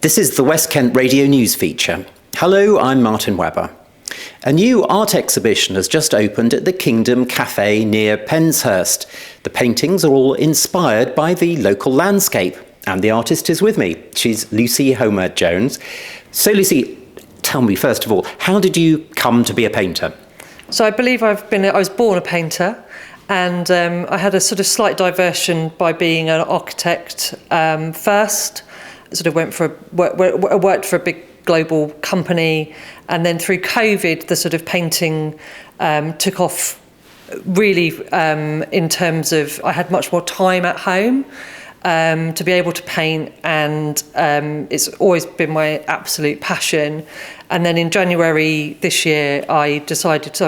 This is the West Kent Radio News feature. Hello, I'm Martin Webber. A new art exhibition has just opened at the Kingdom Cafe near Penshurst. The paintings are all inspired by the local landscape, and the artist is with me. She's Lucy Homer-Jones. So Lucy, tell me first of all, how did you come to be a painter? So I believe I was born a painter, and I had a sort of slight diversion by being an architect first. Sort of worked for a big global company, and then through COVID the sort of painting took off really in terms of I had much more time at home to be able to paint, and it's always been my absolute passion. And then in January this year I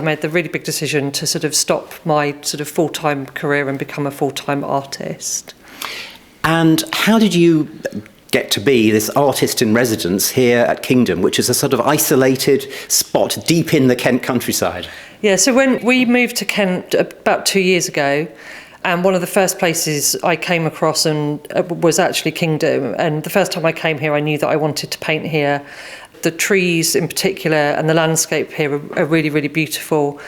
made the really big decision to sort of stop my sort of full-time career and become a full-time artist. And how did you get to be this artist in residence here at Kingdom, which is a sort of isolated spot deep in the Kent countryside? Yeah, so when we moved to Kent about 2 years ago, and one of the first places I came across was actually Kingdom. And the first time I came here, I knew that I wanted to paint here. The trees in particular and the landscape here are really, really beautiful.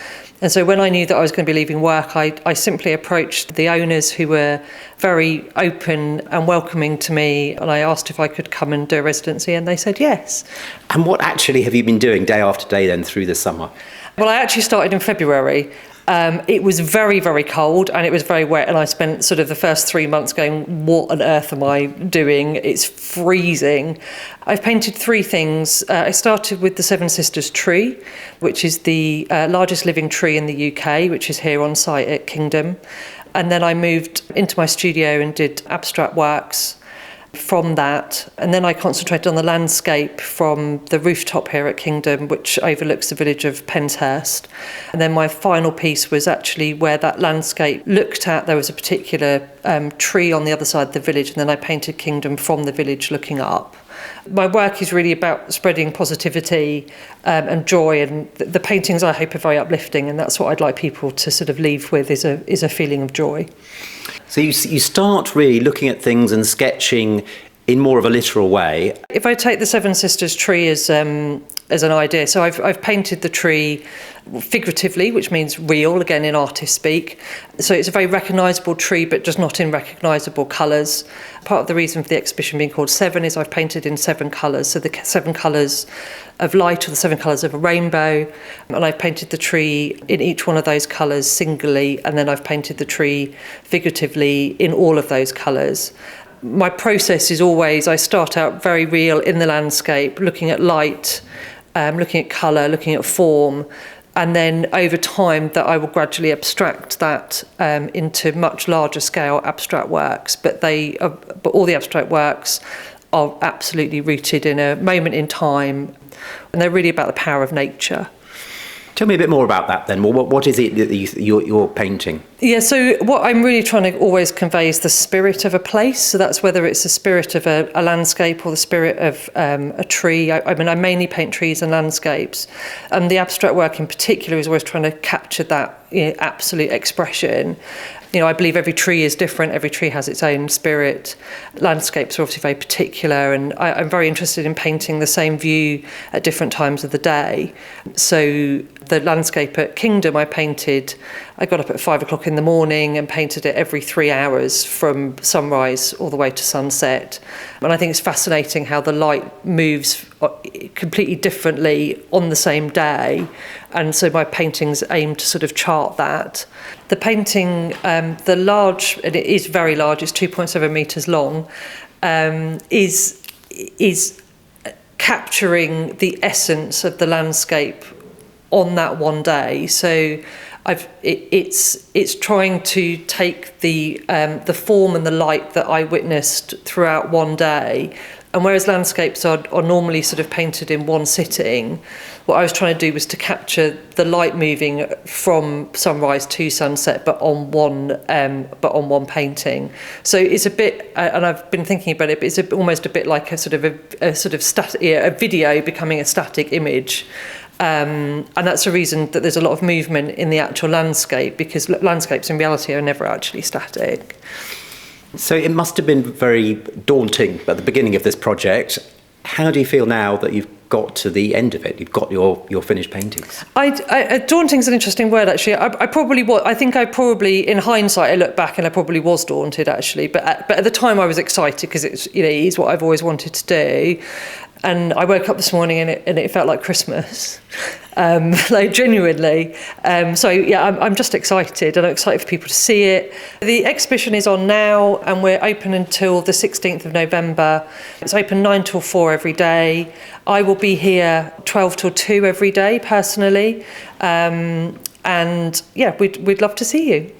And so when I knew that I was going to be leaving work, I simply approached the owners, who were very open and welcoming to me, and I asked if I could come and do a residency, and they said yes. And what actually have you been doing day after day then through the summer? Well, I actually started in February. It was very, very cold and it was very wet, and I spent sort of the first 3 months going, what on earth am I doing? It's freezing. I've painted three things. I started with the Seven Sisters tree, which is the largest living tree in the UK, which is here on site at Kingdom. And then I moved into my studio and did abstract works from that, and then I concentrated on the landscape from the rooftop here at Kingdom, which overlooks the village of Penshurst. And then my final piece was actually where that landscape looked at. There was a particular tree on the other side of the village, and then I painted Kingdom from the village looking up. My work is really about spreading positivity and joy, and the paintings I hope are very uplifting, and that's what I'd like people to sort of leave with is a feeling of joy. So you start really looking at things and sketching in more of a literal way. If I take the Seven Sisters tree as an idea, so I've painted the tree figuratively, which means real, again in artist speak. So it's a very recognisable tree, but just not in recognisable colours. Part of the reason for the exhibition being called Seven is I've painted in 7 colours, so the 7 colours of light, or the 7 colours of a rainbow, and I've painted the tree in each one of those colours singly, and then I've painted the tree figuratively in all of those colours. My process is always, I start out very real in the landscape, looking at light, looking at colour, looking at form, and then over time that I will gradually abstract that into much larger scale abstract works. But all the abstract works are absolutely rooted in a moment in time, and they're really about the power of nature. Tell me a bit more about that then. What is it that you're painting? Yeah, so what I'm really trying to always convey is the spirit of a place. So that's whether it's the spirit of a landscape or the spirit of a tree. I mainly paint trees and landscapes. And the abstract work in particular is always trying to capture that absolute expression. I believe every tree is different. Every tree has its own spirit. Landscapes are obviously very particular, and I'm very interested in painting the same view at different times of the day. So the landscape at Kingdom I got up at 5 o'clock in the morning and painted it every 3 hours from sunrise all the way to sunset. And I think it's fascinating how the light moves completely differently on the same day. And so my paintings aim to sort of chart that. The painting, and it is very large, it's 2.7 metres long, is capturing the essence of the landscape on that one day. So it's trying to take the form and the light that I witnessed throughout one day. And whereas landscapes are normally sort of painted in one sitting, what I was trying to do was to capture the light moving from sunrise to sunset, but on one painting. So it's a bit, and I've been thinking about it, but it's almost a bit like a video becoming a static image. And that's the reason that there's a lot of movement in the actual landscape, because landscapes in reality are never actually static. So it must have been very daunting at the beginning of this project. How do you feel now that you've got to the end of it? You've got your finished paintings. Daunting's an interesting word, actually. I probably was. I think I probably, in hindsight, I look back and I probably was daunted, actually. But at the time, I was excited because it's what I've always wanted to do. And I woke up this morning and it felt like Christmas, like genuinely. So yeah, I'm just excited, and I'm excited for people to see it. The exhibition is on now, and we're open until the 16th of November. It's open 9 till 4 every day. I will be here 12 till 2 every day personally. And yeah, we'd love to see you.